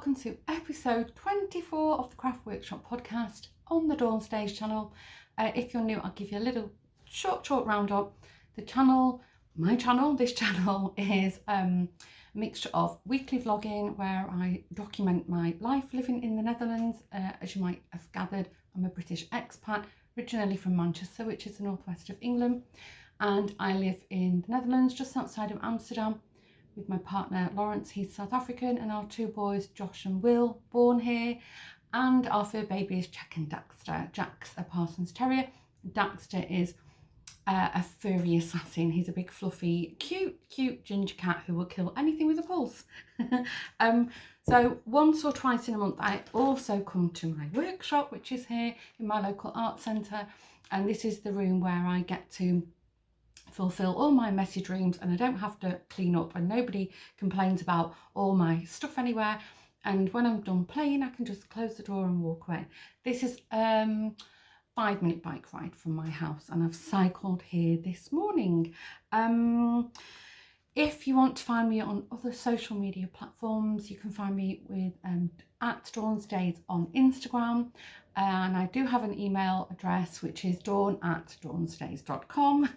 welcome to episode 24 of the Craft Workshop podcast on the Dawn Stage channel. If you're new, I'll give you a little short roundup. The channel, this channel is a mixture of weekly vlogging where I document my life living in the Netherlands. As you might have gathered, I'm a British expat, originally from Manchester, which is the northwest of England, and I live in the Netherlands, just outside of Amsterdam, with my partner Lawrence. He's South African, and our two boys Josh and Will, born here, and our fur babies Jack and Daxter. Jack's a Parsons Terrier. Daxter is a furry assassin. He's a big fluffy cute ginger cat who will kill anything with a pulse. So once or twice in a month I also come to my workshop, which is here in my local art centre, and this is the room where I get to fulfill all my messy dreams, and I don't have to clean up, and nobody complains about all my stuff anywhere. And when I'm done playing, I can just close the door and walk away. This is 5-minute bike ride from my house, and I've cycled here this morning. If you want to find me on other social media platforms, you can find me with at Dawn Stays on Instagram, and I do have an email address which is dawn@dawnstays.com,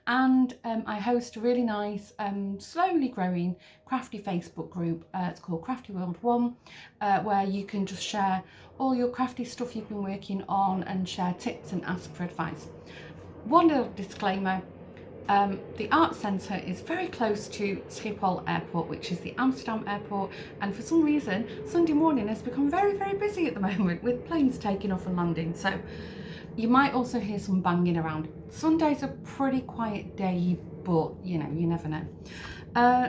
and I host a really nice slowly growing crafty Facebook group. It's called Crafty World 1, where you can just share all your crafty stuff you've been working on and share tips and ask for advice. One little disclaimer: the art centre is very close to Schiphol Airport, which is the Amsterdam airport, and for some reason Sunday morning has become very busy at the moment with planes taking off and landing, so you might also hear some banging around. Sunday's a pretty quiet day, but you know, you never know.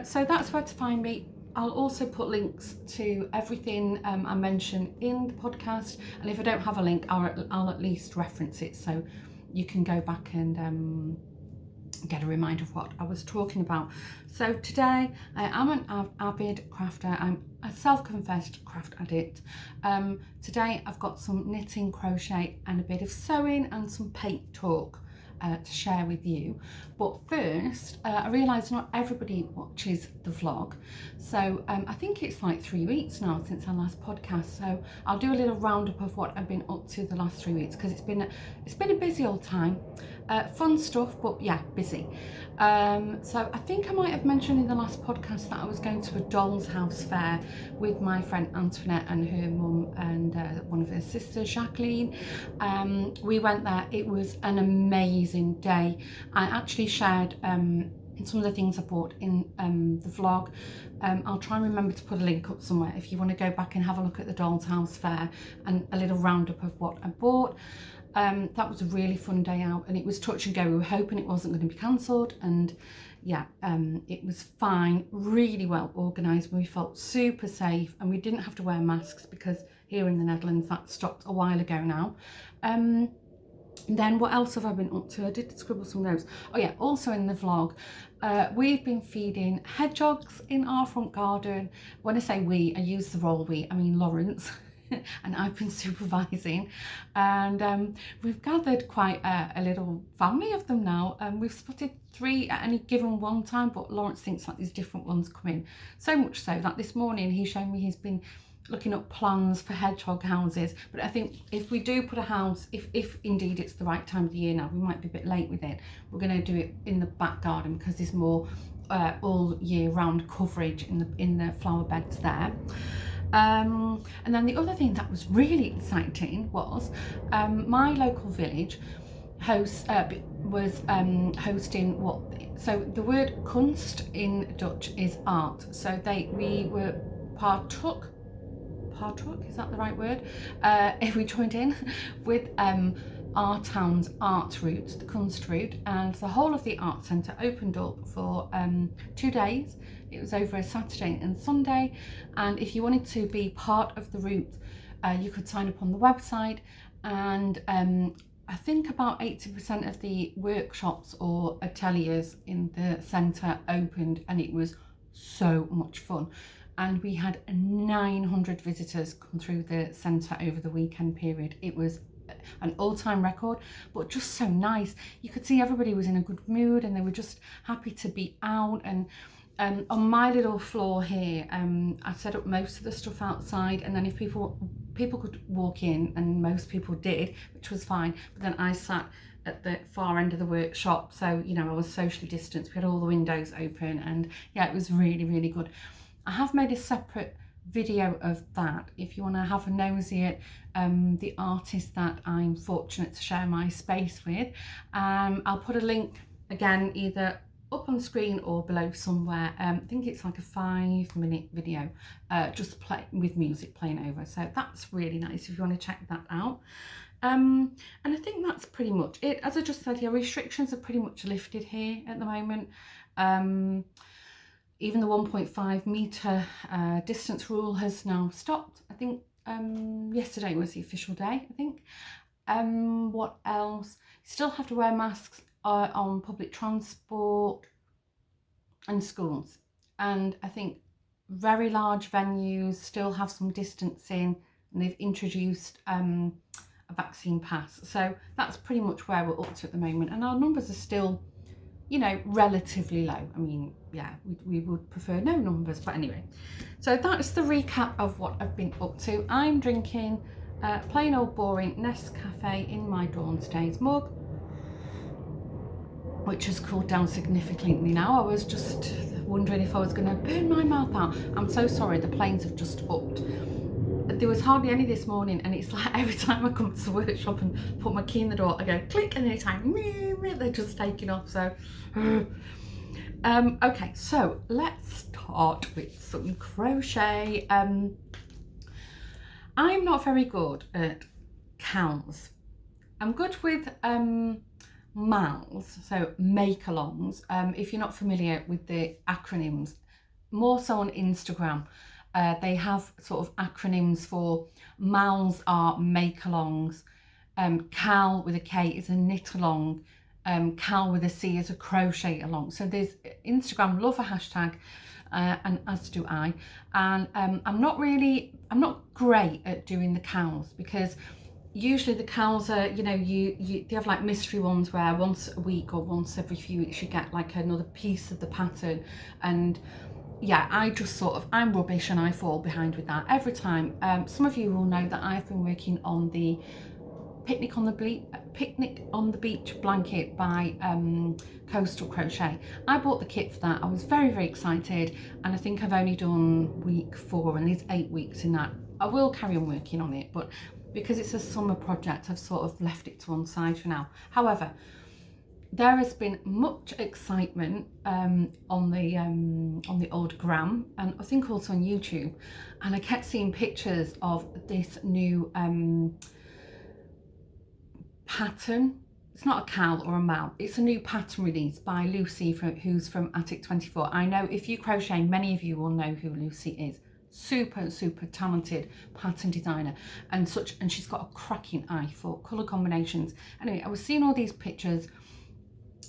So that's where to find me. I'll also put links to everything I mention in the podcast, and if I don't have a link, I'll at least reference it so you can go back and get a reminder of what I was talking about. So today I am an avid crafter. I'm a self-confessed craft addict. Today I've got some knitting, crochet and a bit of sewing and some paint talk to share with you. But first, I realise not everybody watches the vlog, so I think it's like 3 weeks now since our last podcast, so I'll do a little roundup of what I've been up to the last 3 weeks, because it's been a busy old time. Fun stuff, but yeah, busy. So I think I might have mentioned in the last podcast that I was going to a doll's house fair with my friend Antoinette and her mum and one of her sisters, Jacqueline. We went there. It was an amazing day. I actually shared some of the things I bought in the vlog. I'll try and remember to put a link up somewhere if you want to go back and have a look at the Doll's House Fair and a little roundup of what I bought. That was a really fun day out, and it was touch and go. We were hoping it wasn't going to be cancelled, and yeah, it was fine, really well organised. We felt super safe, and we didn't have to wear masks because here in the Netherlands that stopped a while ago now. Then what else have I been up to? I did scribble some notes. Oh yeah, also in the vlog, we've been feeding hedgehogs in our front garden. When I say we, I use the royal we, I mean Lawrence. And I've been supervising, and we've gathered quite a little family of them now. We've spotted 3 at any given one time, but Lawrence thinks that these different ones come in. So much so that this morning he showed me he's been looking up plans for hedgehog houses. But I think if we do put a house, if indeed it's the right time of the year now, we might be a bit late with it. We're going to do it in the back garden because there's more all year round coverage in the flower beds there. And then the other thing that was really exciting was my local village was hosting so the word kunst in Dutch is art, so we were partook, is that the right word? We joined in with our town's art route, the Kunst route, and the whole of the art centre opened up for 2 days. It was over a Saturday and Sunday, and if you wanted to be part of the route, you could sign up on the website, and I think about 80% of the workshops or ateliers in the centre opened, and it was so much fun. And we had 900 visitors come through the centre over the weekend period. It was an all-time record, but just so nice. You could see everybody was in a good mood and they were just happy to be out, and on my little floor here, I set up most of the stuff outside, and then if people could walk in, and most people did, which was fine, but then I sat at the far end of the workshop, so you know I was socially distanced. We had all the windows open, and yeah, it was really, really good. I have made a separate video of that if you want to have a nosy at the artist that I'm fortunate to share my space with. I'll put a link again either up on screen or below somewhere. I think it's like a 5-minute video, just with music playing over, so that's really nice if you want to check that out. And I think that's pretty much it. As I just said here, restrictions are pretty much lifted here at the moment. Even the 1.5 metre distance rule has now stopped. I think yesterday was the official day, I think. What else? You still have to wear masks on public transport and schools. And I think very large venues still have some distancing, and they've introduced a vaccine pass. So that's pretty much where we're up to at the moment. And our numbers are still, you know, relatively low. I mean, yeah, we would prefer no numbers, but anyway. So that's the recap of what I've been up to. I'm drinking plain old boring Nescafe in my Dawn's Days mug, which has cooled down significantly now. I was just wondering if I was going to burn my mouth out. I'm so sorry, the planes have just upped. There was hardly any this morning, and it's like every time I come to the workshop and put my key in the door, I go click, and any time they're just taking off. So okay, so let's start with some crochet. I'm not very good at counts. I'm good with MALs, so make-alongs. If you're not familiar with the acronyms, more so on Instagram, they have sort of acronyms for MALs are make-alongs, CAL with a K is a knit-along, CAL with a C is a crochet along. So there's Instagram love a hashtag, and as do I. And I'm not great at doing the CALs, because usually the CALs are, you know, they have like mystery ones where once a week or once every few weeks you get like another piece of the pattern. And yeah, I just sort of, I'm rubbish and I fall behind with that every time. Some of you will know that I've been working on the Picnic on the Beach blanket by Coastal Crochet. I bought the kit for that. I was very, very excited, and I think I've only done week 4, and there's 8 weeks in that. I will carry on working on it, but because it's a summer project, I've sort of left it to one side for now. However, there has been much excitement on the old gram, and I think also on YouTube, and I kept seeing pictures of this new pattern. It's not a cal or a mal, it's a new pattern release by Lucy who's from Attic 24. I know if you crochet, many of you will know who Lucy is. Super talented pattern designer, and she's got a cracking eye for colour combinations. Anyway, I was seeing all these pictures,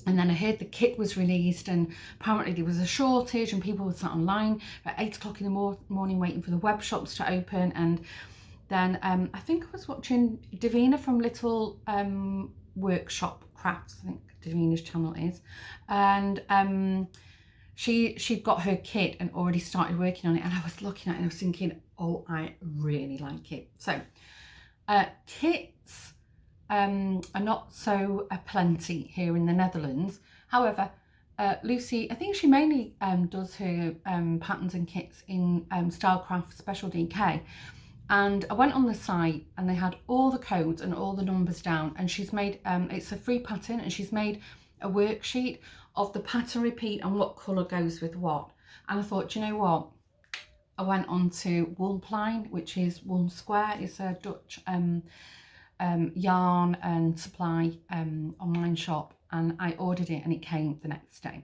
and then I heard the kit was released, and apparently there was a shortage, and people were sat online at 8 o'clock in the morning waiting for the web shops to open. And then I think I was watching Davina from Little Workshop Crafts, I think Davina's channel is, and she'd got her kit and already started working on it, and I was looking at it and I was thinking, oh, I really like it. So kits are not so aplenty here in the Netherlands. However, Lucy, I think she mainly does her patterns and kits in Stylecraft Special DK. And I went on the site and they had all the codes and all the numbers down, and she's made, it's a free pattern, and she's made a worksheet of the pattern repeat and what colour goes with what. And I thought, you know what? I went on to Woolpline, which is Wool Square. It's a Dutch yarn and supply online shop, and I ordered it and it came the next day.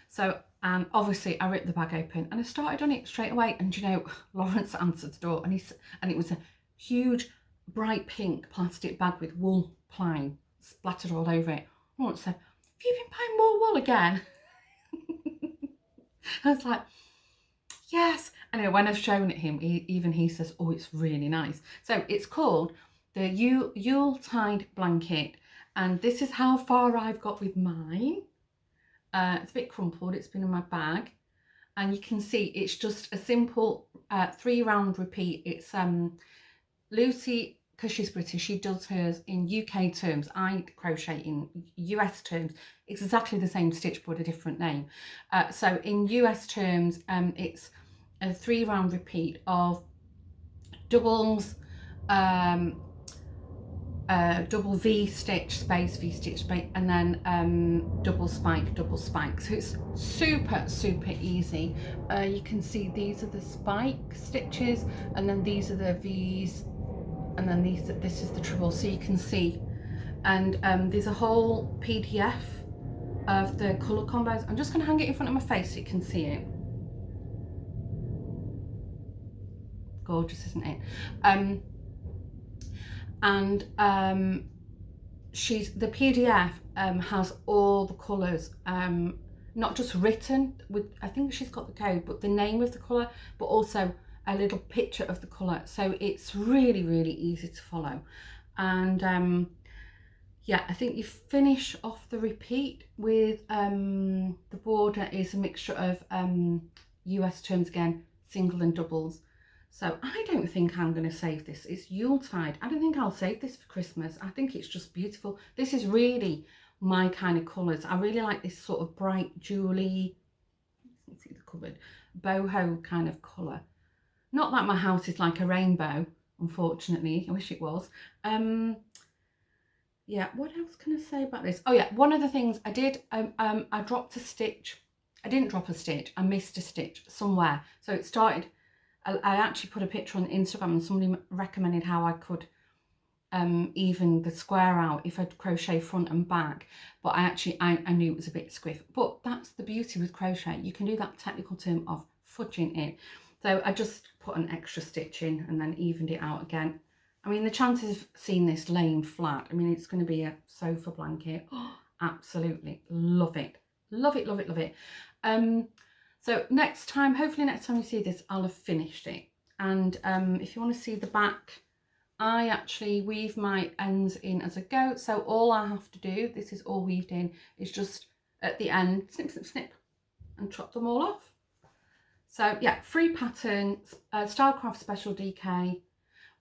So obviously I ripped the bag open and I started on it straight away, and you know, Lawrence answered the door, and it was a huge bright pink plastic bag with wool pline splattered all over it. Lawrence said, have you been buying more wool again? I was like, yes. Anyway, when I've shown it him, even he says, oh, it's really nice. So it's called the Yuletide blanket, and this is how far I've got with mine. It's a bit crumpled, it's been in my bag. and you can see it's just a simple 3 round repeat. It's Lucy, because she's British, she does hers in UK terms. I crochet in US terms, exactly the same stitch but a different name. So in US terms, it's a 3 round repeat of doubles, double V stitch, space, V stitch, space, and then double spike, double spike. So it's super, super easy. You can see these are the spike stitches, and then these are the V's, and then this is the treble, so you can see. And there's a whole PDF of the colour combos. I'm just going to hang it in front of my face so you can see it. Gorgeous, isn't it? She's the PDF has all the colours, not just written with, I think she's got the code, but the name of the colour, but also a little picture of the colour, so it's really, really easy to follow. And yeah, I think you finish off the repeat with the border is a mixture of US terms again, single and doubles. So I don't think I'm going to save this. It's Yuletide. I don't think I'll save this for Christmas. I think it's just beautiful. This is really my kind of colours. I really like this sort of bright jewelly, you can see the cupboard, boho kind of colour. Not that my house is like a rainbow, unfortunately. I wish it was. Yeah, what else can I say about this? Oh yeah, one of the things I did, I dropped a stitch. I didn't drop a stitch. I missed a stitch somewhere. So it started, I actually put a picture on Instagram and somebody recommended how I could even the square out if I'd crochet front and back, but I knew it was a bit squiff. But that's the beauty with crochet. You can do that technical term of fudging it. So I just put an extra stitch in and then evened it out again. I mean, the chances of seeing this laying flat, I mean, it's going to be a sofa blanket. Oh, absolutely love it. Love it, love it, love it. So next time, hopefully next time you see this, I'll have finished it. And if you want to see the back, I actually weave my ends in as I go. So all I have to do, this is all weaved in, is just at the end, snip, snip, snip, and chop them all off. So yeah, free pattern, Stylecraft Special DK,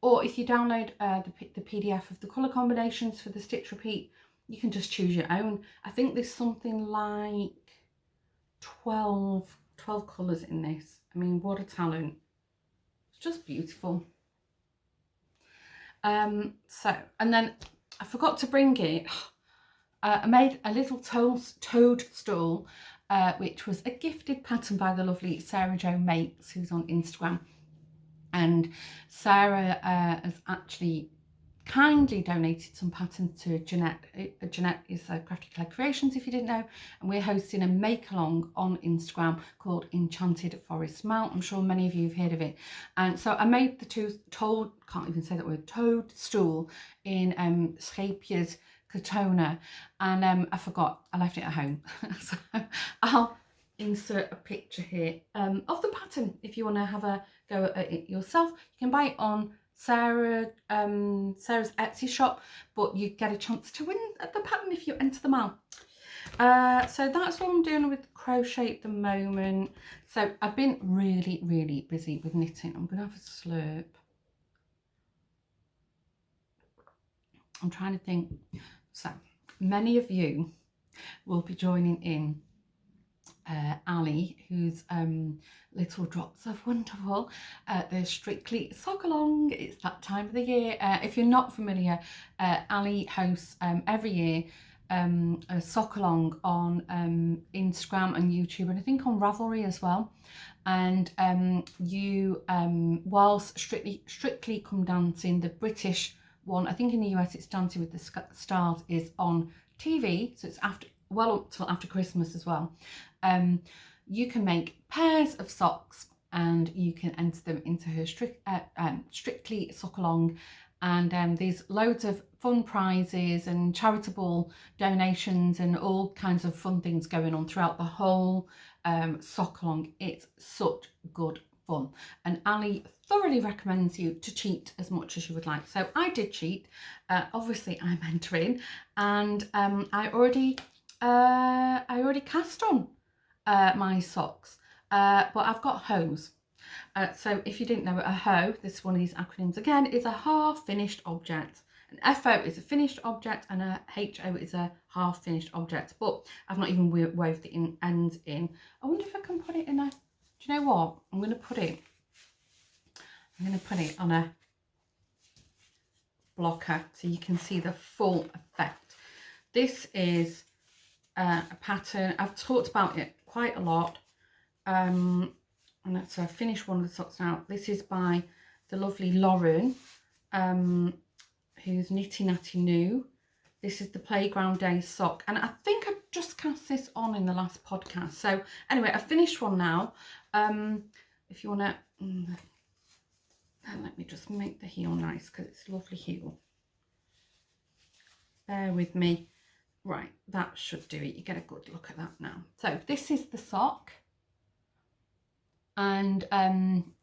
or if you download the PDF of the colour combinations for the stitch repeat, you can just choose your own. I think there's something like 12 colours in this. I mean, what a talent. It's just beautiful. So, and then I forgot to bring it. I made a little toadstool, which was a gifted pattern by the lovely Sarah Jo Makes, who's on Instagram. And Sarah has actually kindly donated some patterns to Jeanette. Jeanette is Crafty Clay Creations, if you didn't know, and we're hosting a make-along on Instagram called Enchanted Forest Mount. I'm sure many of you have heard of it. And so I made the can't even say that word, toadstool in Scheepjes Katona, and I forgot, I left it at home. So I'll insert a picture here of the pattern if you want to have a go at it yourself. You can buy it on Sarah's Etsy shop, but you get a chance to win the pattern if you enter them out. So that's what I'm doing with crochet at the moment. So I've been really, really busy with knitting. I'm gonna have a slurp. I'm trying to think. So many of you will be joining in Ali, who's Little Drops of Wonderful. They're Strictly Sock Along. It's that time of the year. If you're not familiar, Ali hosts every year a sock along on Instagram and YouTube, and I think on Ravelry as well. And you whilst Strictly Come Dancing, the British one, I think in the US it's Dancing with the Stars, is on TV, so it's up till after Christmas as well. You can make pairs of socks and you can enter them into her Strictly Sock Along, and there's loads of fun prizes and charitable donations and all kinds of fun things going on throughout the whole sock along. It's such good fun, and Ali thoroughly recommends you to cheat as much as you would like. So I did cheat. Obviously I'm entering, and I already cast on my socks. but I've got hose. So if you didn't know, a hoe, this is one of these acronyms again, is a half finished object. An FO is a finished object and a HO is a half finished object, but I've not even wove the ends in. I wonder if I can put it in a, do you know what? I'm going to put it on a blocker so you can see the full effect. This is a pattern, I've talked about it quite a lot. And so I finished one of the socks now. This is by the lovely Lauren, who's Nitty Natty New. This is the Playground Days sock, and I think I just cast this on in the last podcast. So anyway, I finished one now. If you want to, let me just make the heel nice because it's a lovely heel. Bear with me. Right, that should do it. You get a good look at that now. So this is the sock. And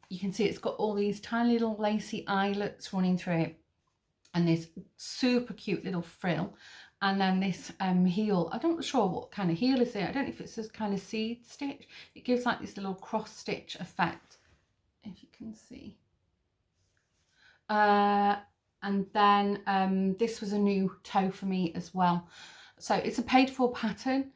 you can see it's got all these tiny little lacy eyelets running through it, and this super cute little frill, and then this heel. I'm not sure what kind of heel is it. I don't know if it's this kind of seed stitch. It gives like this little cross stitch effect, if you can see. And then this was a new toe for me as well. So it's a paid for pattern.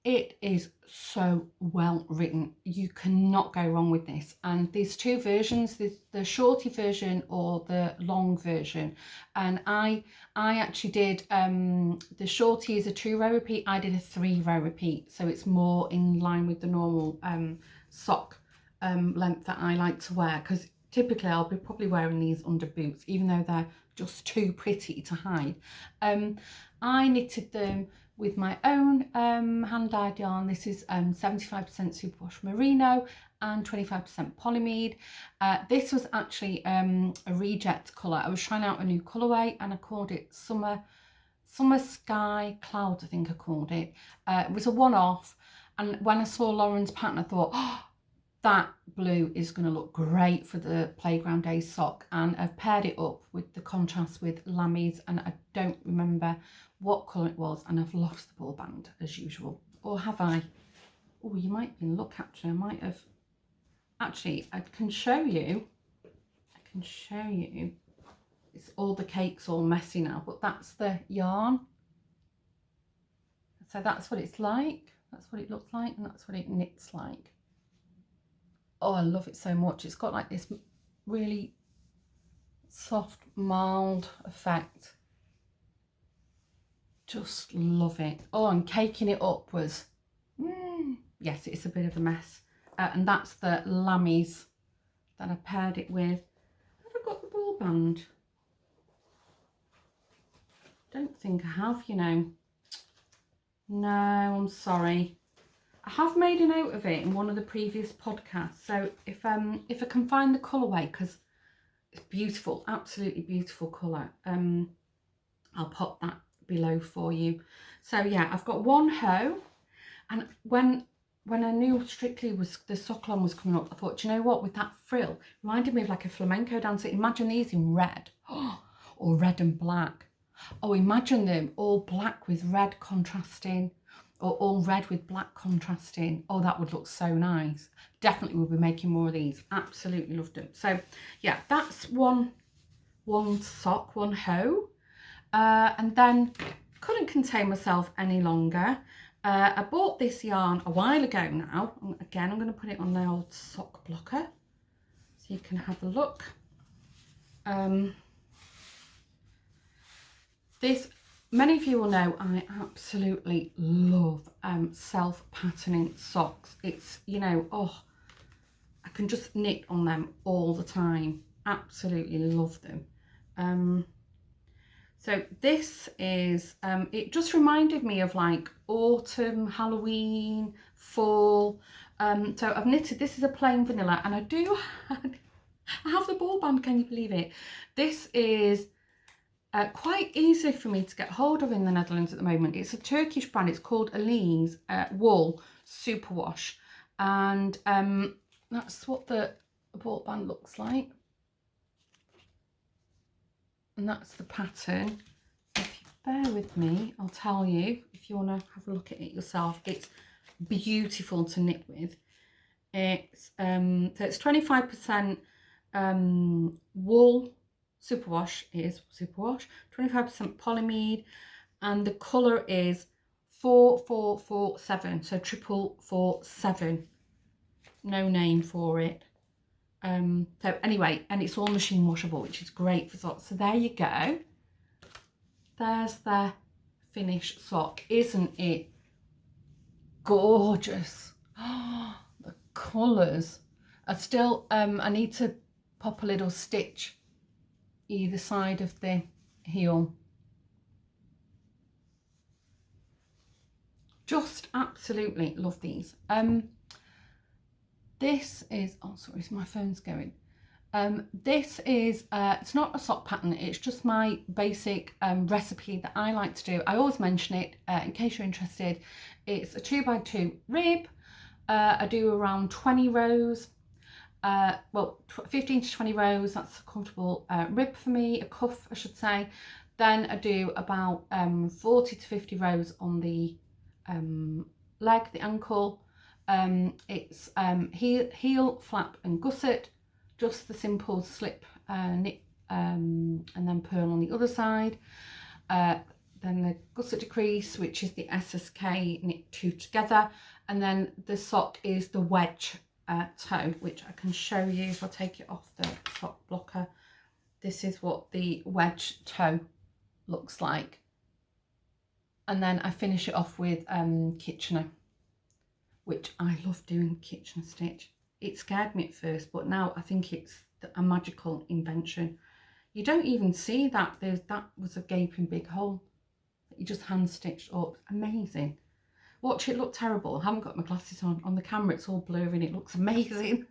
It is so well written. You cannot go wrong with this. And there's two versions. There's the shorty version or the long version. And I actually did, the shorty is a 2-row repeat. I did a 3-row repeat. So it's more in line with the normal sock length that I like to wear. Because typically I'll be probably wearing these under boots, even though they're just too pretty to hide. I knitted them with my own hand-dyed yarn. This is 75% superwash merino and 25% polyamide. This was actually a reject colour. I was trying out a new colourway and I called it Summer Sky Cloud, I think I called it. It was a one-off, and when I saw Lauren's pattern I thought, oh, that blue is going to look great for the Playground Days sock, and I've paired it up with the contrast with Lammy's, and I don't remember what colour it was, and I've lost the ball band as usual. Or have I? Oh, you might be in luck actually. I might have. Actually, I can show you. It's all, the cake's all messy now, but that's the yarn. So that's what it's like. That's what it looks like, and that's what it knits like. Oh, I love it so much. It's got like this really soft, mild effect. Just love it. Oh, and caking it up was, yes, it's a bit of a mess. And that's the Lammy's that I paired it with. Have I got the ball band? Don't think I have, you know. No, I'm sorry. I have made a note of it in one of the previous podcasts. So if I can find the colourway, because it's beautiful, absolutely beautiful colour. I'll pop that below for you. So yeah, I've got one hoe, and when I knew Strictly was the sock-on was coming up, I thought, you know what, with that frill, reminded me of like a flamenco dancer. Imagine these in red, or red and black. Oh, imagine them all black with red contrasting, or all red with black contrasting. Oh, that would look so nice. Definitely will be making more of these. Absolutely loved them. So yeah, that's one sock, one hoe. And then couldn't contain myself any longer. I bought this yarn a while ago now. Again, I'm going to put it on the old sock blocker so you can have a look. This, many of you will know, I absolutely love self-patterning socks. It's, you know, oh, I can just knit on them all the time. Absolutely love them. So this is, it just reminded me of like autumn, Halloween, fall. So I've knitted, this is a plain vanilla, and I have the ball band, can you believe it? This is quite easy for me to get hold of in the Netherlands at the moment. It's a Turkish brand, it's called Alize Wool Superwash. And that's what the ball band looks like. And that's the pattern. If you bear with me, I'll tell you, if you want to have a look at it yourself. It's beautiful to knit with. It's so it's 25% wool superwash. It is superwash. 25% polyamide, and the colour is 4447. So 4447. No name for it. So anyway, and it's all machine washable, which is great for socks. So there you go. There's the finished sock. Isn't it gorgeous? Oh, the colours are still, I need to pop a little stitch either side of the heel. Just absolutely love these. This is, oh sorry, my phone's going. This is, it's not a sock pattern, it's just my basic recipe that I like to do. I always mention it in case you're interested. It's a 2x2 rib. I do around 20 rows, well 15 to 20 rows, that's a comfortable rib for me, a cuff I should say. Then I do about 40 to 50 rows on the leg, the ankle. It's heel, flap and gusset, just the simple slip knit and then purl on the other side. Then the gusset decrease, which is the SSK, knit 2 together, and then the sock is the wedge toe, which I can show you if I take it off the sock blocker. This is what the wedge toe looks like, and then I finish it off with Kitchener, which I love doing Kitchener stitch. It scared me at first, but now I think it's a magical invention. You don't even see that that was a gaping big hole that you just hand stitched up. Amazing. Watch it look terrible. I haven't got my glasses on the camera, it's all blurry and it looks amazing.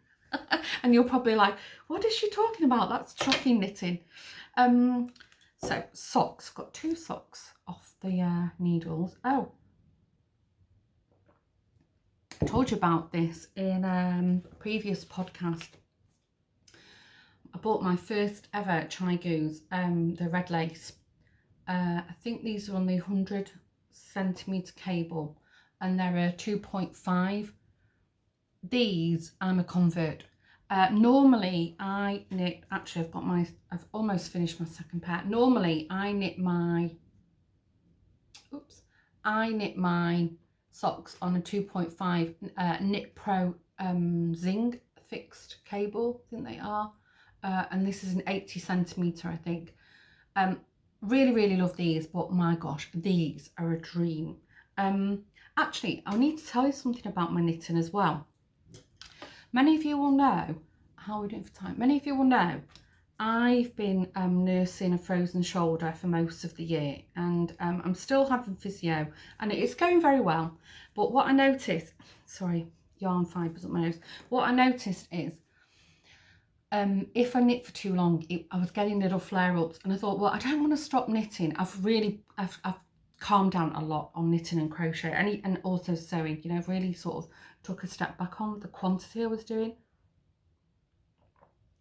And you're probably like, what is she talking about? That's shocking knitting. So socks, got 2 socks off the needles. Oh, I told you about this in a previous podcast. I bought my first ever Chiaogoos, the red lace. I think these are on the 100cm cable, and they're a 2.5. These, I'm a convert. Normally I knit, actually I've almost finished my second pair. Normally I knit my, socks on a 2.5 Knitpro zing fixed cable, I think they are, and this is an 80cm, I think. Really love these, but my gosh, these are a dream. Actually, I need to tell you something about my knitting as well. Many of you will know, how are we doing for time? Many of you will know I've been nursing a frozen shoulder for most of the year, and I'm still having physio, and it's going very well. But what I noticed, sorry, yarn fibres up my nose. What I noticed is if I knit for too long, I was getting little flare-ups, and I thought, well, I don't want to stop knitting. I've calmed down a lot on knitting and crochet, and also sewing. You know, really sort of took a step back on the quantity I was doing.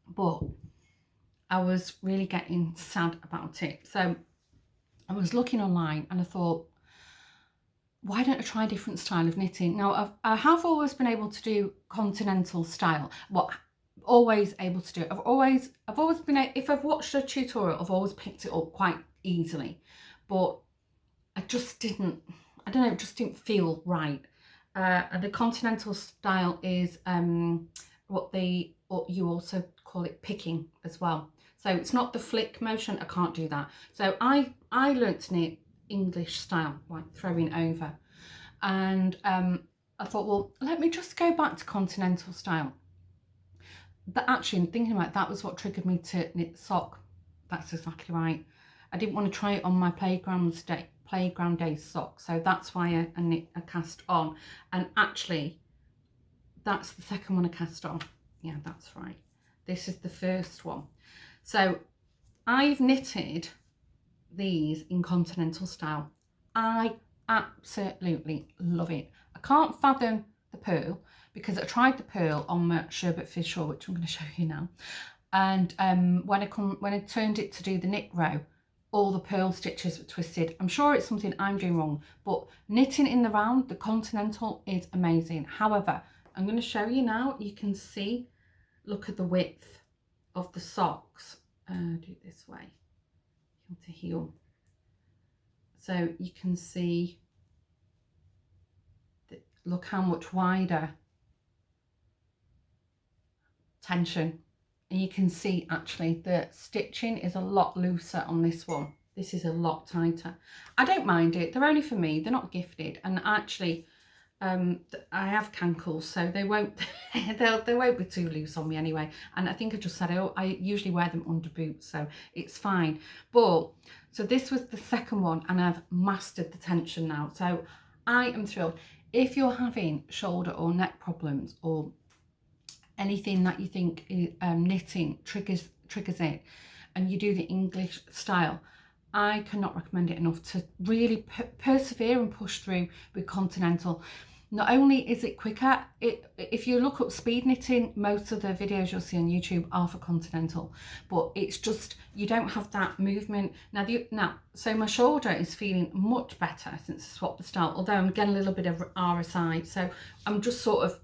But I was really getting sad about it. So I was looking online and I thought, why don't I try a different style of knitting? Now, I have always been able to do continental style. Always able to do it. I've always been, if I've watched a tutorial, I've always picked it up quite easily. But I just didn't, I don't know, it just didn't feel right. And the continental style is what you also call it picking as well. So it's not the flick motion, I can't do that. So I learnt to knit English style, like throwing over. And I thought, well, let me just go back to continental style. But actually, thinking about that was what triggered me to knit the sock. That's exactly right. I didn't want to try it on my playground day sock. So that's why I knit a cast on. And actually, that's the second one I cast on. Yeah, that's right. This is the first one. So I've knitted these in continental style. I absolutely love it. I can't fathom the purl, because I tried the purl on my Sherbet Fizz Shawl, which I'm going to show you now. And when I turned it to do the knit row, all the purl stitches were twisted. I'm sure it's something I'm doing wrong, but knitting in the round, the continental is amazing. However, I'm going to show you now. You can see, look at the width of the socks. Do it this way, heel to heel. So you can see, look how much wider tension. And you can see actually the stitching is a lot looser on this one. This is a lot tighter. I don't mind it. They're only for me. They're not gifted. And actually, I have cankles, so they won't they won't be too loose on me anyway. And I think I just said, oh, I usually wear them under boots, so it's fine. But so this was the second one, and I've mastered the tension now. So I am thrilled. If you're having shoulder or neck problems, or anything that you think knitting triggers it, and you do the English style, I cannot recommend it enough to really persevere and push through with Continental. Not only is it quicker, if you look up speed knitting, most of the videos you'll see on YouTube are for Continental, but it's just, you don't have that movement. So my shoulder is feeling much better since I swapped the style, although I'm getting a little bit of RSI, so I'm just sort of,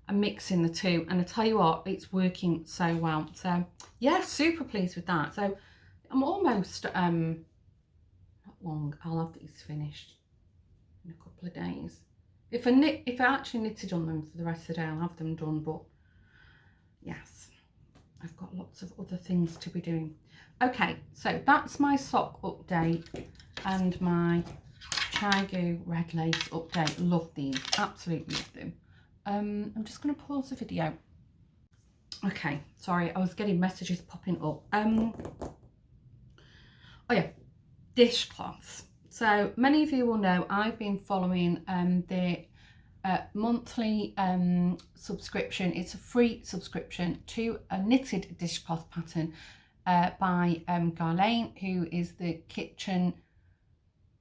I'm mixing the two, and I tell you what, it's working so well. So yeah, super pleased with that. So I'm almost not long. I'll have these finished in a couple of days. If I actually knitted on them for the rest of the day, I'll have them done. But yes, I've got lots of other things to be doing. Okay, so that's my sock update and my Chiaogoo red lace update. Love these, absolutely love them. I'm just going to pause the video. Okay, sorry, I was getting messages popping up. Oh yeah, dishcloths. So many of you will know I've been following the monthly subscription. It's a free subscription to a knitted dishcloth pattern by Lapin, who is the kitchen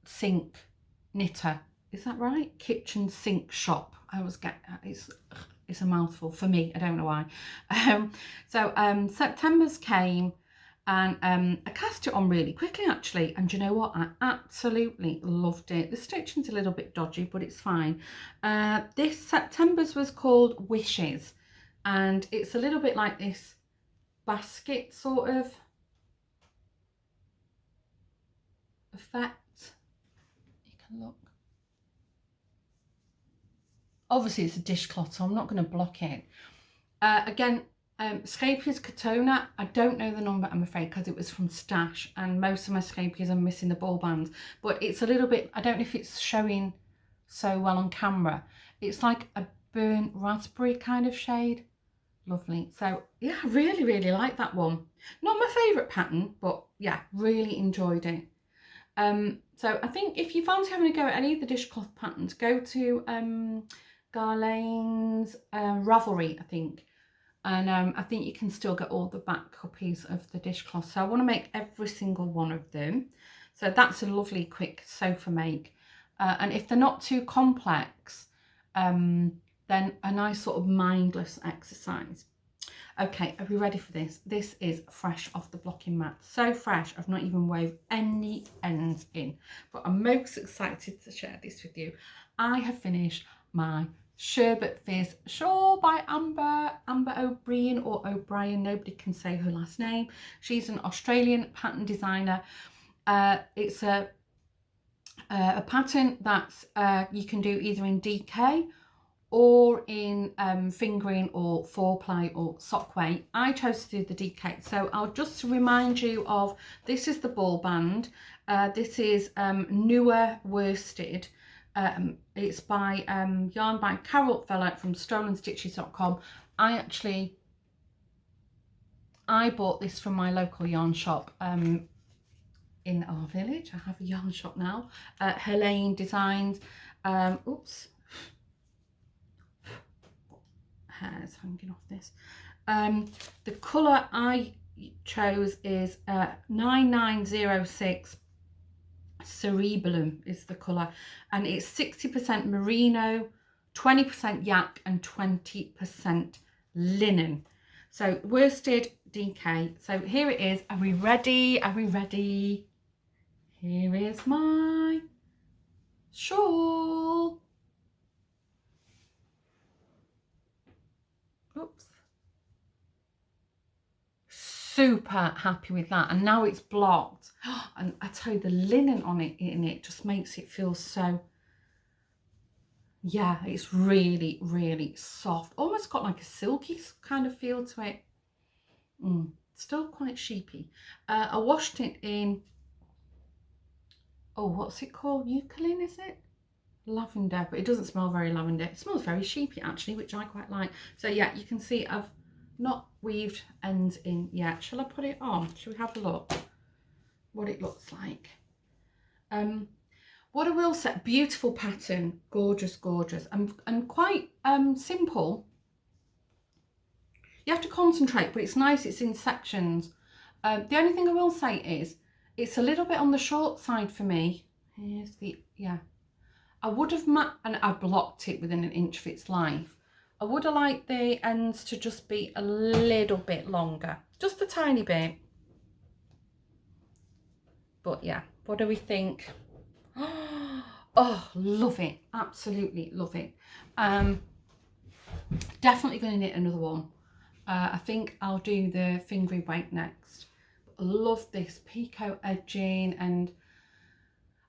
sink knitter. Is that right? Kitchen sink shop. I always get, it's a mouthful for me. I don't know why. September's came, and I cast it on really quickly actually, and you know what, I absolutely loved it. The stitching's a little bit dodgy, but it's fine. This September's was called Wishes, and it's a little bit like this basket sort of effect. You can look. Obviously it's a dishcloth, so I'm not going to block it. Again, Scapia's Katona, I don't know the number, I'm afraid, because it was from Stash, and most of my Scapias are missing the ball bands, but it's a little bit, I don't know if it's showing so well on camera. It's like a burnt raspberry kind of shade. Lovely. So yeah, I really, really like that one. Not my favourite pattern, but yeah, really enjoyed it. So I think if you fancy having a go at any of the dishcloth patterns, go to Garlane's Ravelry, I think. And I think you can still get all the back copies of the dishcloth. So I want to make every single one of them. So that's a lovely quick sofa make. And if they're not too complex, then a nice sort of mindless exercise. Okay, are we ready for this? This is fresh off the blocking mat. So fresh, I've not even wove any ends in. But I'm most excited to share this with you. I have finished my Sherbet Fizz Shawl by Amber O'Brien, or O'Brien, nobody can say her last name. She's an Australian pattern designer. It's a pattern that's you can do either in DK or in fingering or 4-ply or sock weight. I chose to do the DK. So I'll just remind you of, this is the ball band. This is newer worsted. It's by yarn by Carol Feller from stolenstitches.com. I bought this from my local yarn shop in our village. I have a yarn shop now. Helene Designs. Oops. Hairs hanging off this. The colour I chose is 9906 Cerebellum is the colour, and it's 60% merino, 20% yak and 20% linen. So worsted DK. So here it is. Are we ready? Are we ready? Here is my shawl. super happy with that. And now it's blocked. And I tell you, the linen on it in it just makes it feel so, yeah, it's really, really soft. Almost got like a silky kind of feel to it. Still quite sheepy. I washed it in, oh, what's it called? Eucalyptus, is it? Lavender, but it doesn't smell very lavender. It smells very sheepy actually, which I quite like. So yeah, you can see I've not weaved ends in yet. Shall I put it on? Shall we have a look what it looks like? What I will say, beautiful pattern, gorgeous, gorgeous, and quite simple. You have to concentrate, but it's nice. It's in sections. The only thing I will say is it's a little bit on the short side for me. Here's the, yeah. I would have and I blocked it within an inch of its life. I would have liked the ends to just be a little bit longer, just a tiny bit. But yeah, what do we think? Oh, love it, absolutely love it. Definitely going to knit another one. I think I'll do the fingery weight next. I love this picot edging, and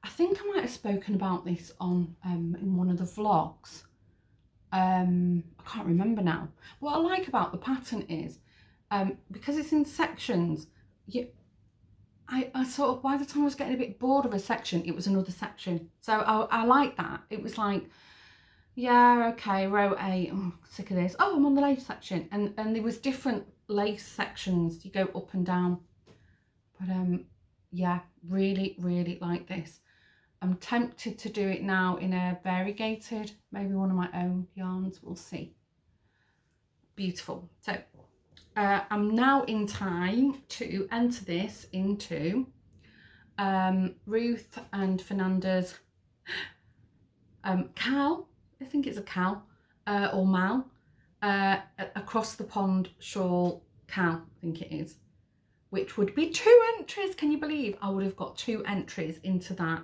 I think I might have spoken about this on in one of the vlogs. I can't remember now. What I like about the pattern is because it's in sections, I sort of, by the time I was getting a bit bored of a section, it was another section. So I like that. It was like, yeah, okay, row 8, I'm sick of this. Oh, I'm on the lace section. And there was different lace sections. You go up and down. But yeah, really, really like this. I'm tempted to do it now in a variegated, maybe one of my own yarns, we'll see. Beautiful. So I'm now in time to enter this into Ruth and Fernanda's Cal, I think it's a Cal or Mal, Across the Pond Shawl Cal, I think it is, which would be 2 entries. Can you believe I would have got 2 entries into that?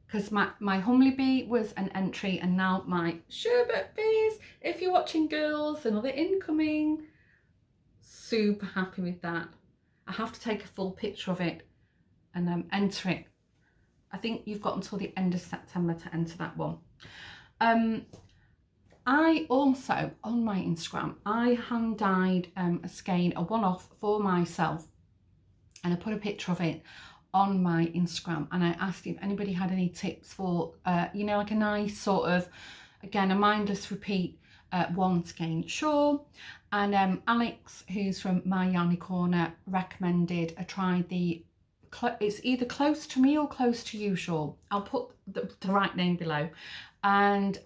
Because my Humley Bee was an entry, and now my Sherbet Fizz, if you're watching girls, another incoming. Super happy with that. I have to take a full picture of it and enter it. I think you've got until the end of September to enter that one. I also, on my Instagram, I hand dyed a skein, a one-off for myself, and I put a picture of it on my Instagram, and I asked if anybody had any tips for, you know, like a nice sort of, again, a mindless repeat one skein shawl. And Alex, who's from My Yarny Corner, recommended I try the, it's either Close to Me or Close to You shawl. I'll put the right name below. And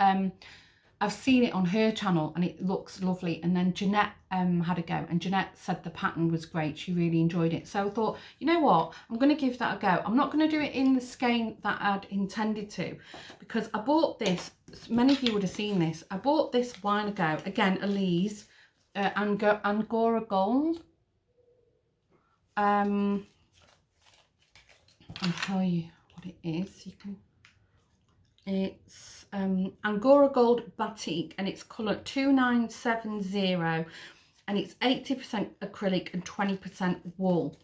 I've seen it on her channel and it looks lovely. And then Jeanette had a go, and Jeanette said the pattern was great. She really enjoyed it. So I thought, you know what, I'm going to give that a go. I'm not going to do it in the skein that I'd intended to, because I bought this, many of you would have seen this. I bought this a while ago, again, Alize, Angora Gold. I'll tell you what it is. You can, it's Angora Gold Battik, and it's colour 2970, and it's 80% acrylic and 20% wool.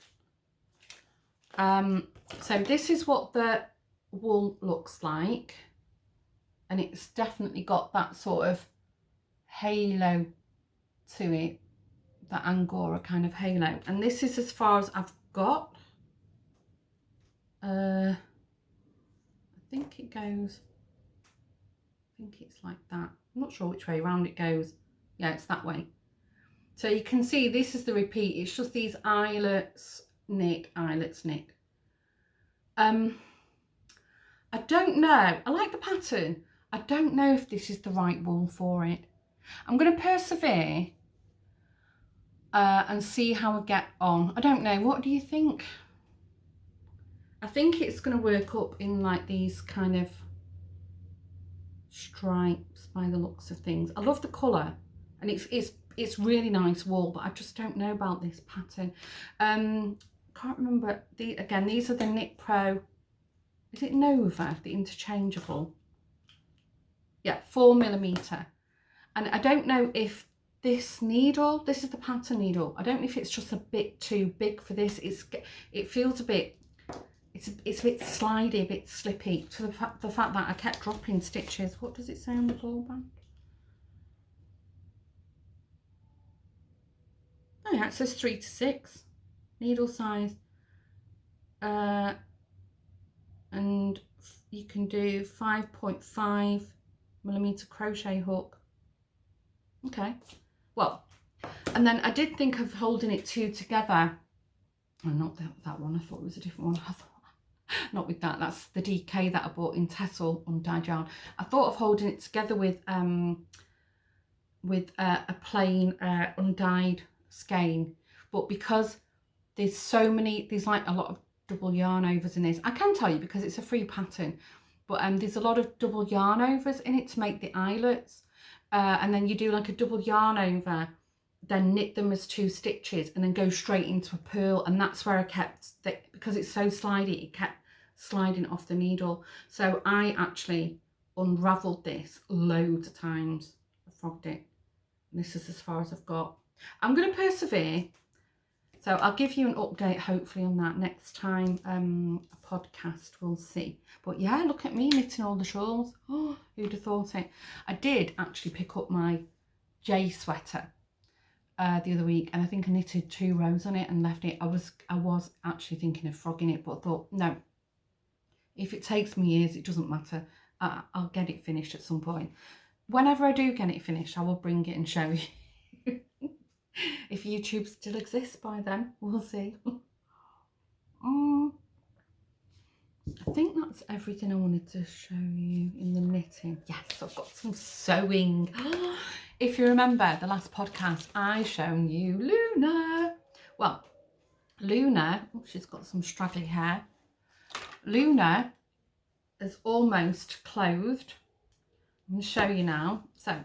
So this is what the wool looks like, and it's definitely got that sort of halo to it, that Angora kind of halo. And this is as far as I've got. I think it goes, I think it's like that. I'm not sure which way around it goes. Yeah, it's that way. So you can see this is the repeat. It's just these eyelets knit, eyelets knit. I don't know. I like the pattern. I don't know if this is the right wool for it. I'm going to persevere and see how I get on. I don't know. What do you think? I think it's going to work up in like these kind of stripes by the looks of things. I love the colour, and it's really nice wool, but I just don't know about this pattern. Can't remember. Again, these are the Knitpro. Is it Nova, the interchangeable? Yeah, 4mm. And I don't know if this needle. This is the pattern needle. I don't know if it's just a bit too big for this. It feels a bit, it's a bit slidey, a bit slippy, to the fact that I kept dropping stitches. What does it say on the ball bag? Oh yeah, it says 3 to 6 needle size, and you can do 5.5mm crochet hook. Okay, well, and then I did think of holding it two together. Oh, not that one, I thought it was a different one. I thought, not with that, that's the DK that I bought in Tessel on dyed yarn. I thought of holding it together with a plain undyed skein, but because there's like a lot of double yarn overs in this, I can tell you because it's a free pattern, but there's a lot of double yarn overs in it to make the eyelets, and then you do like a double yarn over, then knit them as 2 stitches and then go straight into a purl, and that's where I kept because it's so slidey, it kept sliding off the needle. So I actually unraveled this loads of times. I frogged it, and this is as far as I've got. I'm going to persevere, so I'll give you an update hopefully on that next time a podcast, we'll see. But yeah, look at me knitting all the shawls. Oh, who'd have thought it. I did actually pick up my J sweater the other week, and I think I knitted 2 rows on it and left it. I was actually thinking of frogging it, but I thought, no, if it takes me years, it doesn't matter. I'll get it finished at some point. Whenever I do get it finished, I will bring it and show you. If YouTube still exists by then, we'll see. I think that's everything I wanted to show you in the knitting. Yes, I've got some sewing. If you remember the last podcast, I shown you Luna. Well, Luna, oh, she's got some straggly hair. Luna is almost clothed. I'm going to show you now. So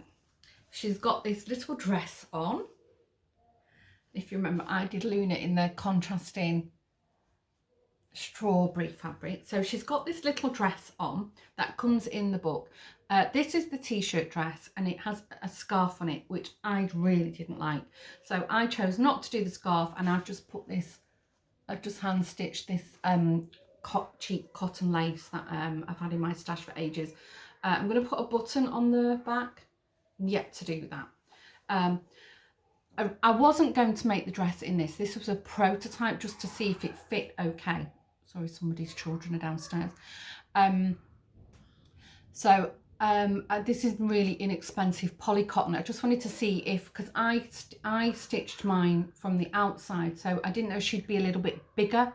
she's got this little dress on. If you remember, I did Luna in the contrasting strawberry fabric. So she's got this little dress on that comes in the book. This is the t-shirt dress, and it has a scarf on it, which I really didn't like. So I chose not to do the scarf, and I've just put this, I've just hand stitched this cheap cotton lace that I've had in my stash for ages. I'm going to put a button on the back. Yet to do that. I wasn't going to make the dress in this. This was a prototype just to see if it fit okay. Sorry, somebody's children are downstairs. This is really inexpensive poly cotton. I just wanted to see if, because I stitched mine from the outside, so I didn't know she'd be a little bit bigger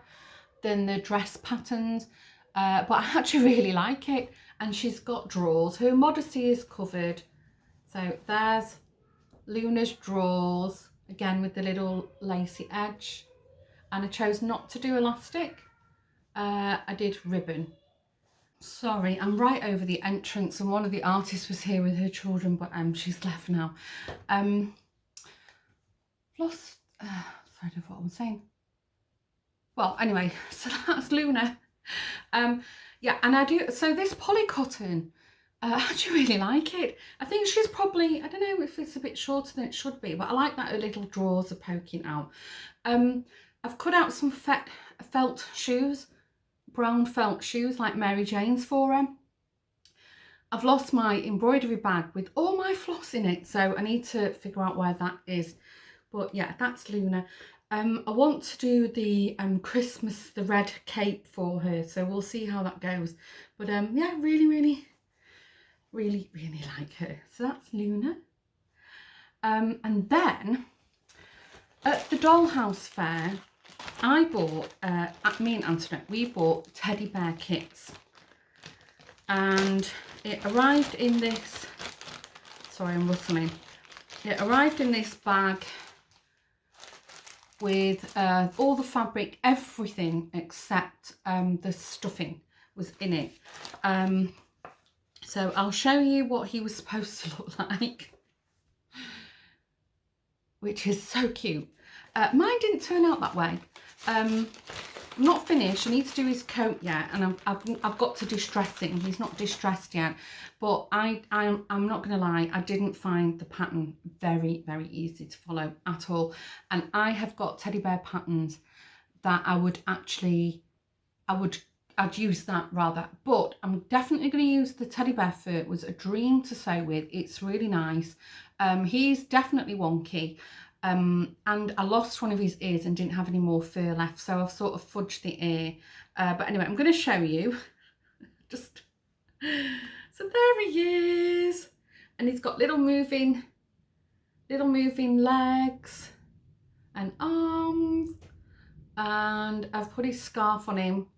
than the dress patterns, but I actually really like it. And she's got drawers. Her modesty is covered. So there's Luna's drawers, again with the little lacy edge. And I chose not to do elastic. I did ribbon. Sorry, I'm right over the entrance, and one of the artists was here with her children, but she's left now. Lost, sorry, what I was saying. Well, anyway, so that's Luna. Yeah, and I do, so this poly cotton, I actually really like it. I think she's probably, I don't know if it's a bit shorter than it should be, but I like that her little drawers are poking out. I've cut out some felt shoes, brown felt shoes like Mary Jane's for her. I've lost my embroidery bag with all my floss in it, so I need to figure out where that is. But yeah, that's Luna. I want to do the Christmas, the red cape for her, so we'll see how that goes. But yeah, really like her. So that's Luna. And then at the Dollhouse Fair, I bought, me and Antoinette, we bought teddy bear kits. And it arrived in this, sorry, I'm rustling. It arrived in this bag with all the fabric, everything except the stuffing was in it. So I'll show you what he was supposed to look like, which is so cute. Mine didn't turn out that way. I'm not finished. I need to do his coat yet, and I've got to distress him. He's not distressed yet, but I'm not gonna lie, I didn't find the pattern very easy to follow at all. And I have got teddy bear patterns that I'd use that rather, but I'm definitely going to use the teddy bear fur. It was a dream to sew with. It's really nice. He's definitely wonky, and I lost one of his ears and didn't have any more fur left, so I've sort of fudged the ear. But anyway, I'm going to show you. Just so there he is, and he's got little moving legs and arms, and I've put his scarf on him.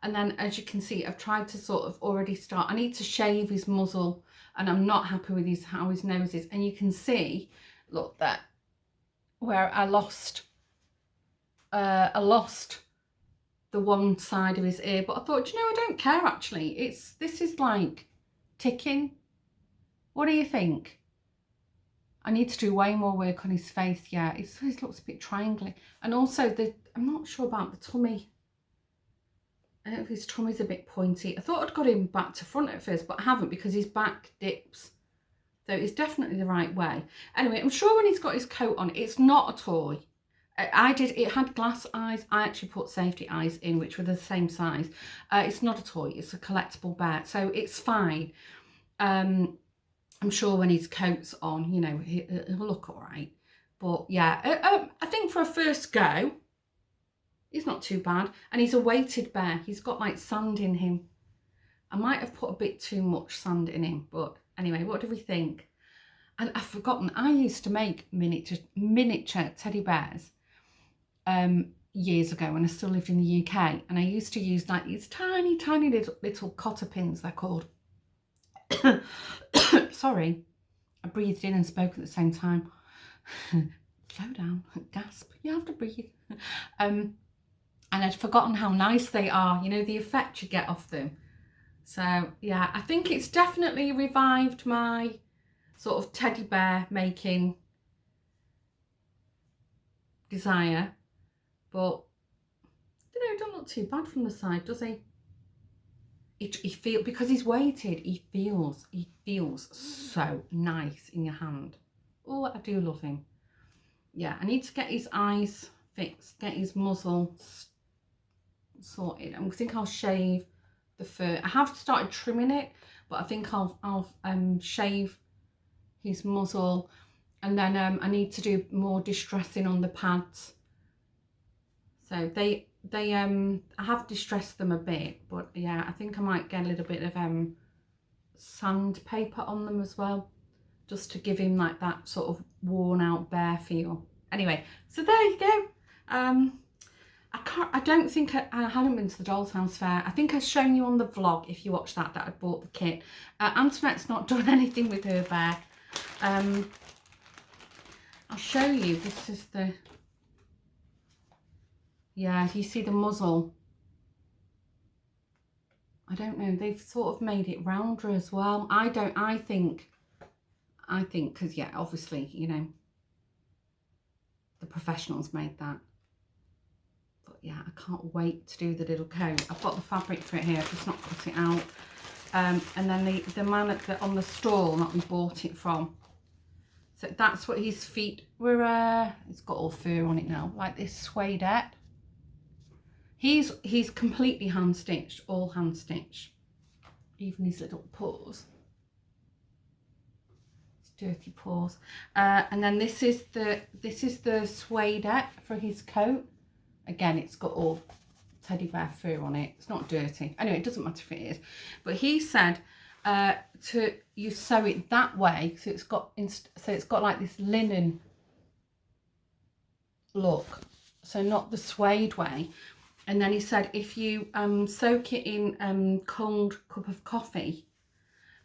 And then, as you can see, I've tried to sort of already start. I need to shave his muzzle, and I'm not happy with how his nose is. And you can see, look, that where I lost the one side of his ear. But I thought, you know, I don't care actually. This is like ticking. What do you think? I need to do way more work on his face. Yeah, it looks a bit triangular, and also I'm not sure about the tummy. I don't know if his tummy's a bit pointy. I thought I'd got him back to front at first, but I haven't, because his back dips. So it's definitely the right way. Anyway, I'm sure when he's got his coat on, it's not a toy. It had glass eyes. I actually put safety eyes in, which were the same size. It's not a toy, it's a collectible bear. So it's fine. I'm sure when his coat's on, you know, he'll look all right. But yeah, I think for a first go, he's not too bad. And he's a weighted bear. He's got like sand in him. I might have put a bit too much sand in him. But anyway, what do we think? And I've forgotten, I used to make miniature teddy bears years ago when I still lived in the UK. And I used to use like these tiny little cotter pins, they're called. Sorry, I breathed in and spoke at the same time. Slow down, gasp, you have to breathe. And I'd forgotten how nice they are, you know, the effect you get off them. So yeah, I think it's definitely revived my sort of teddy bear making desire. But, you know, he don't look too bad from the side, does he? Because he's weighted, he feels so nice in your hand. Oh, I do love him. Yeah, I need to get his eyes fixed, get his muzzle sorted. I think I'll shave the fur. I have started trimming it, but I think I'll shave his muzzle, and then I need to do more distressing on the pads. So I have distressed them a bit, but yeah, I think I might get a little bit of sandpaper on them as well, just to give him like that sort of worn out bear feel. Anyway, so there you go. I don't think I hadn't been to the Doll's House Fair. I think I've shown you on the vlog, if you watched that I bought the kit. Antoinette's not done anything with her bear. I'll show you. This is the, yeah, you see the muzzle. I don't know, they've sort of made it rounder as well. I think, because yeah, obviously, you know, the professionals made that. But yeah, I can't wait to do the little coat. I've got the fabric for it here, I've just not cut it out. And then the man on the stall that we bought it from. So that's what his feet were. It's got all fur on it now, like this suede-ette. He's completely hand stitched, all hand stitched. Even his little paws. Dirty paws. And then this is the suede-ette for his coat. Again, it's got all teddy bear fur on it. It's not dirty. Anyway, it doesn't matter if it is. But he said you sew it that way, so it's got like this linen look. So not the suede way. And then he said if you soak it in cold cup of coffee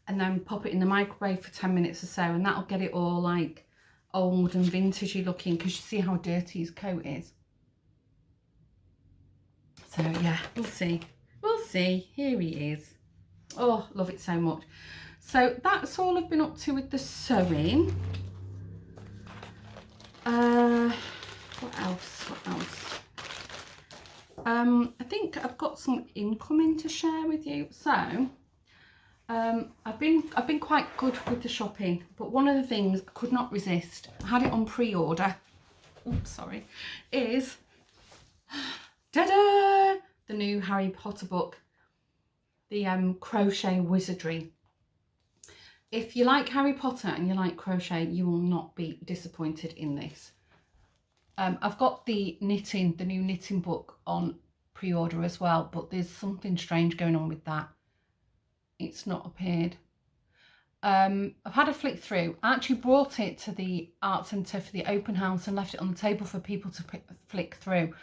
and then pop it in the microwave for 10 minutes or so, and that'll get it all like old and vintagey looking, because you see how dirty his coat is. So yeah, we'll see. We'll see. Here he is. Oh, love it so much. So that's all I've been up to with the sewing. What else? I think I've got some incoming to share with you. So I've been quite good with the shopping, but one of the things I could not resist, I had it on pre-order, oops, sorry, is ta-da, the new Harry Potter book, the Crochet Wizardry. If you like Harry Potter and you like crochet, you will not be disappointed in this. I've got the new knitting book on pre-order as well, but there's something strange going on with that. It's not appeared. I've had a flick through. I actually brought it to the art centre for the open house and left it on the table for people to flick through.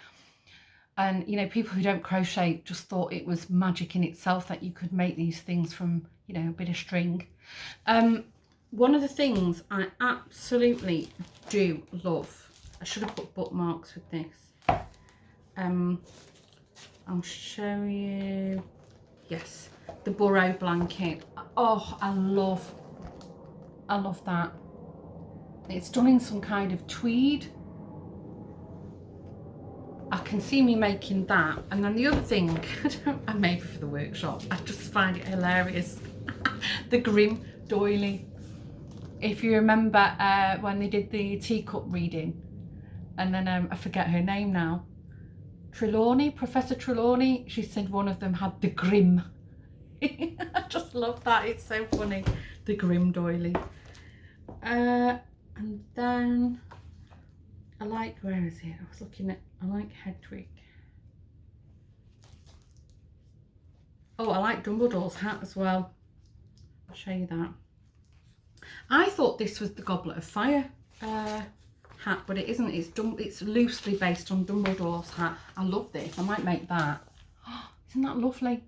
And, you know, people who don't crochet just thought it was magic in itself that you could make these things from, you know, a bit of string. One of the things I absolutely do love, I should have put bookmarks with this. I'll show you, yes, the burrow blanket. Oh, I love that. It's done in some kind of tweed. I can see me making that. And then the other thing, I made for the workshop, I just find it hilarious. The Grim doily. If you remember when they did the teacup reading, and then I forget her name now, Trelawney, Professor Trelawney, she said one of them had the Grim. I just love that, it's so funny. The Grim doily. And then I like, where is it? I was looking at, I like Hedwig. Oh, I like Dumbledore's hat as well. I'll show you that. I thought this was the Goblet of Fire hat, but it isn't. It's loosely based on Dumbledore's hat. I love this. I might make that. Oh, isn't that lovely?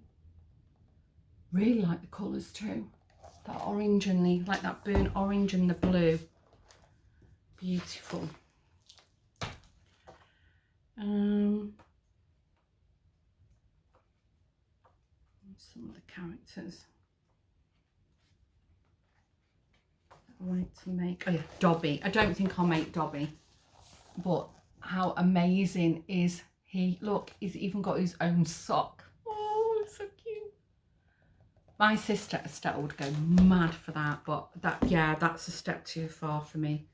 Really like the colours too. That orange and the, like that burnt orange and the blue. Beautiful. Some of the characters I wanted to make. Oh yeah, Dobby. I don't think I'll make Dobby, but how amazing is he? Look, he's even got his own sock. Oh, it's so cute. My sister Estelle would go mad for that, but that, yeah, that's a step too far for me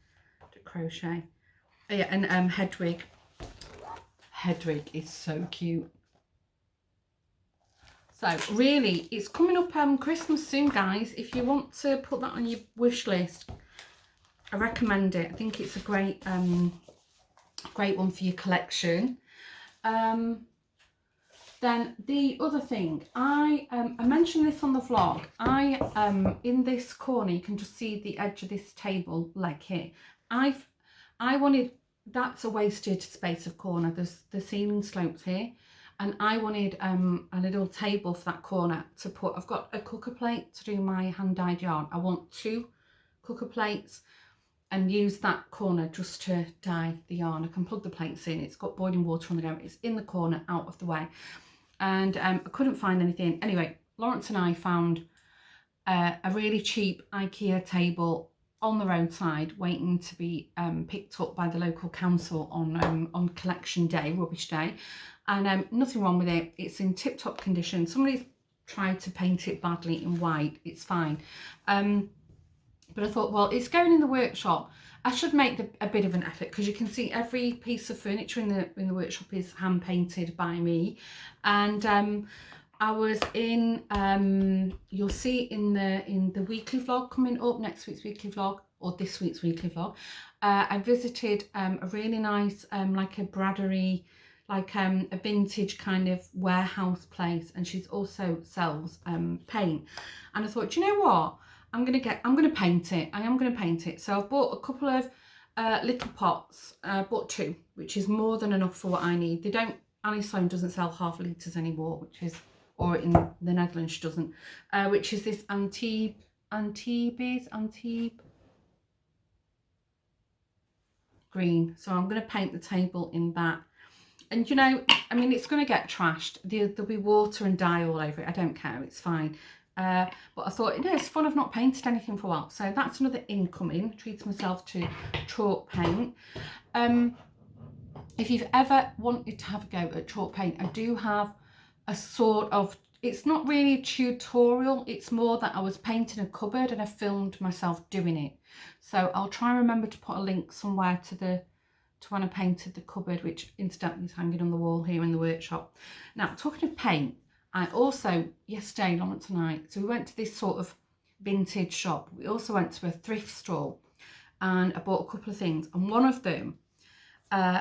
to crochet. Oh yeah, and Hedwig. Hedwig is so cute. So really, it's coming up Christmas soon, guys. If you want to put that on your wish list, I recommend it. I think it's a great great one for your collection. Then the other thing, I mentioned this on the vlog. In this corner, you can just see the edge of this table leg here. I wanted, that's a wasted space of corner. There's the ceiling slopes here. And I wanted a little table for that corner to put, I've got a cooker plate to do my hand-dyed yarn. I want 2 cooker plates and use that corner just to dye the yarn. I can plug the plates in. It's got boiling water on the go. It's in the corner, out of the way. And I couldn't find anything. Anyway, Lawrence and I found a really cheap IKEA table on the roadside waiting to be picked up by the local council on collection day, rubbish day. And nothing wrong with it. It's in tip-top condition. Somebody's tried to paint it badly in white. It's fine. But I thought, well, it's going in the workshop. I should make a bit of an effort, because you can see every piece of furniture in the workshop is hand painted by me. And I was in, you'll see in the weekly vlog coming up, next week's weekly vlog, or this week's weekly vlog, I visited a really nice, like a braderie, like a vintage kind of warehouse place, and she's also sells paint. And I thought, do you know what? I'm gonna paint it. I am gonna paint it. So I've bought a couple of little pots. I bought 2, which is more than enough for what I need. They don't, Alize Sloan doesn't sell half litres anymore, which is, or in the Netherlands she doesn't, which is this Antibes green. So I'm gonna paint the table in that. And you know, I mean, it's going to get trashed. There'll be water and dye all over it. I don't care. It's fine. But I thought, you know, it's fun. I've not painted anything for a while. So that's another incoming. Treat myself to chalk paint. In if you've ever wanted to have a go at chalk paint, I do have a sort of, it's not really a tutorial, it's more that I was painting a cupboard and I filmed myself doing it. So I'll try and remember to put a link somewhere to when I painted the cupboard, which incidentally is hanging on the wall here in the workshop. Now, talking of paint, I also, yesterday, Lawrence and I, so we went to this sort of vintage shop. We also went to a thrift store and I bought a couple of things. And one of them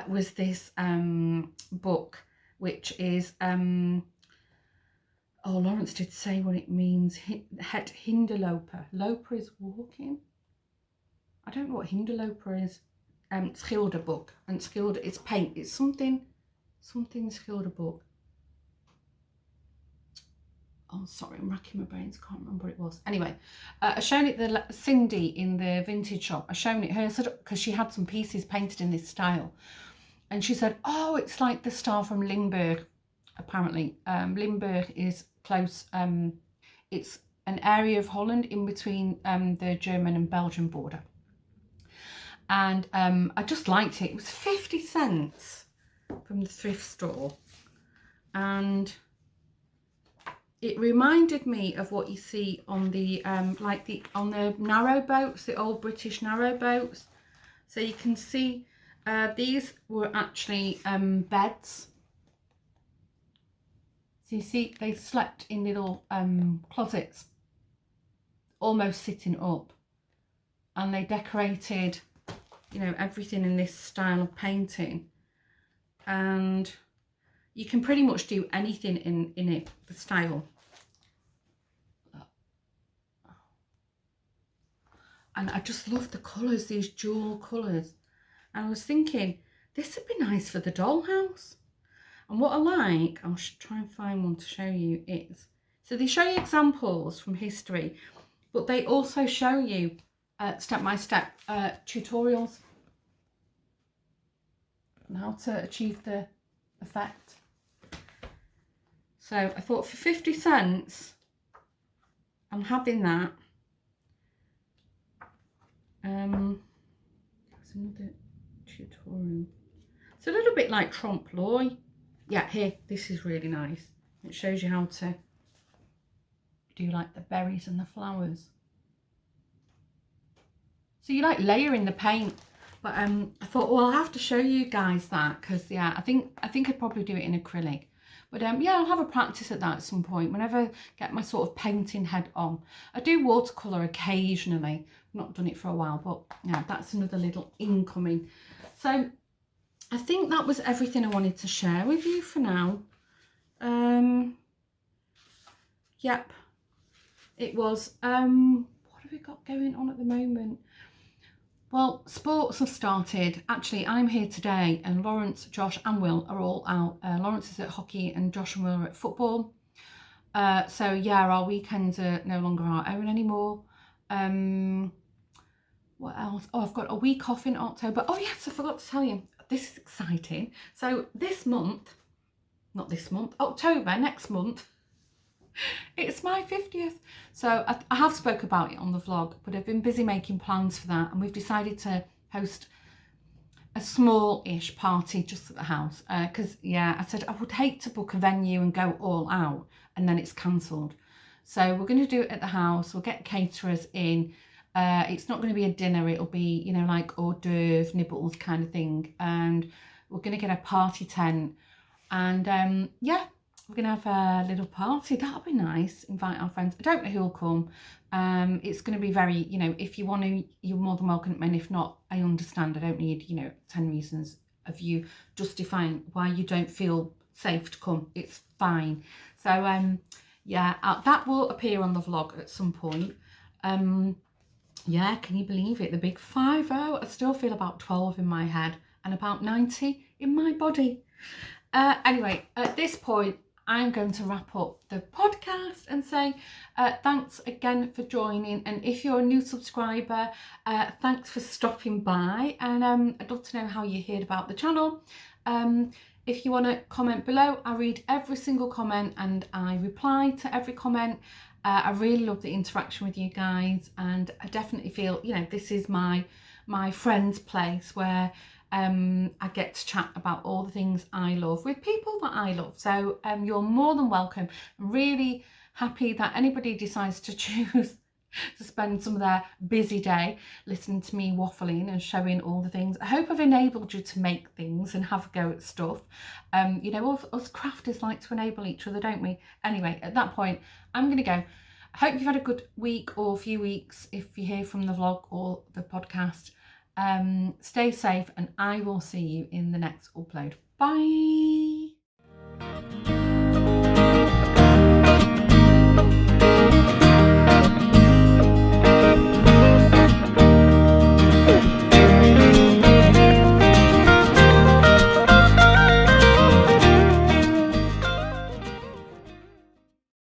was this book, which is, oh, Lawrence did say what it means, het hinderloper. Loper is walking. I don't know what hinderloper is. Schilderboek, and schilder, it's paint, it's something schilderboek. Oh, sorry, I'm racking my brains, can't remember what it was. Anyway, I shown it to Cindy in the vintage shop. I shown it her because she had some pieces painted in this style, and she said, oh, it's like the style from Limburg. Apparently, Limburg is close. It's an area of Holland in between the German and Belgian border. And I just liked it. It was 50 cents from the thrift store. And it reminded me of what you see on the, on the narrow boats, the old British narrow boats. So you can see these were actually beds. So you see they slept in little closets, almost sitting up. And they decorated, you know, everything in this style of painting, and you can pretty much do anything in it, the style. And I just love the colours, these jewel colours. And I was thinking, this would be nice for the dollhouse. And what I like, I'll try and find one to show you, is, so they show you examples from history, but they also show you step-by-step tutorials on how to achieve the effect. So I thought for 50 cents, I'm having that. There's another tutorial. It's a little bit like trompe l'oeil. Yeah, here, this is really nice. It shows you how to do like the berries and the flowers. So you like layering the paint, but I thought, well, I'll have to show you guys that, because yeah, I think I'd probably do it in acrylic. But yeah, I'll have a practice at that at some point whenever I get my sort of painting head on. I do watercolour occasionally. I've not done it for a while, but yeah, that's another little incoming. So I think that was everything I wanted to share with you for now. Yep, it was. What have we got going on at the moment? Well, sports have started. Actually, I'm here today and Lawrence, Josh and Will are all out. Lawrence is at hockey and Josh and Will are at football. So yeah, our weekends are no longer our own anymore. What else? Oh, I've got a week off in October. Oh yes, I forgot to tell you. This is exciting. So this month, not this month, October, next month, it's my 50th. So I have spoke about it on the vlog, but I've been busy making plans for that, and we've decided to host a small-ish party just at the house, because yeah, I said I would hate to book a venue and go all out and then it's cancelled. So we're going to do it at the house. We'll get caterers in. It's not going to be a dinner, it'll be, you know, like hors d'oeuvre, nibbles kind of thing, and we're going to get a party tent, and yeah, we're going to have a little party. That'll be nice. Invite our friends. I don't know who'll come. It's going to be very, you know, if you want to, you're more than welcome. And if not, I understand. I don't need, you know, 10 reasons of you justifying why you don't feel safe to come. It's fine. So, yeah, that will appear on the vlog at some point. Yeah, can you believe it? The big 50. I still feel about 12 in my head and about 90 in my body. Anyway, at this point, I'm going to wrap up the podcast and say thanks again for joining, and if you're a new subscriber, thanks for stopping by, and I'd love to know how you heard about the channel. If you want to comment below, I read every single comment and I reply to every comment. I really love the interaction with you guys, and I definitely feel, you know, this is my friend's place where I get to chat about all the things I love with people that I love. So you're more than welcome. I'm really happy that anybody decides to choose to spend some of their busy day listening to me waffling and showing all the things. I hope I've enabled you to make things and have a go at stuff. You know, us crafters like to enable each other, don't we? Anyway, at that point, I'm going to go. I hope you've had a good week or a few weeks if you hear from the vlog or the podcast. Stay safe, and I will see you in the next upload. Bye.